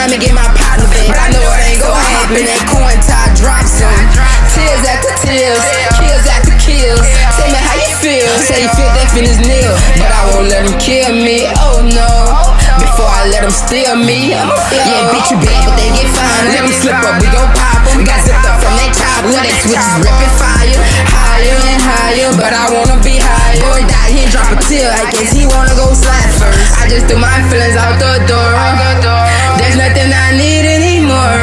let me get my partner back. But I know it ain't gon' happen. That coin tie drops him. Tears after tears, kills after kills. Tell me how you feel. Say you feel death in his nail, but I won't let him kill me. Oh no, before I let him steal me. Yeah, bitch, you bad, but they get fine. Let him slip up, we gon' pop him. Got zipped up from that top. Now that switch is ripping fire, higher and higher, but I wanna be higher. Boy died, he ain't drop a tear. I guess he wanna go slide first. I just threw my feelings out the door. There's nothing I need anymore.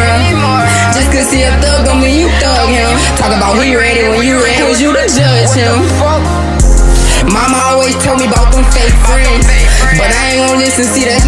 Just cause he a thug don't mean you thug him. Talk about he ready when you ready. Who's you to judge him? Mama always told me about them fake friends, but I ain't gon' listen, see that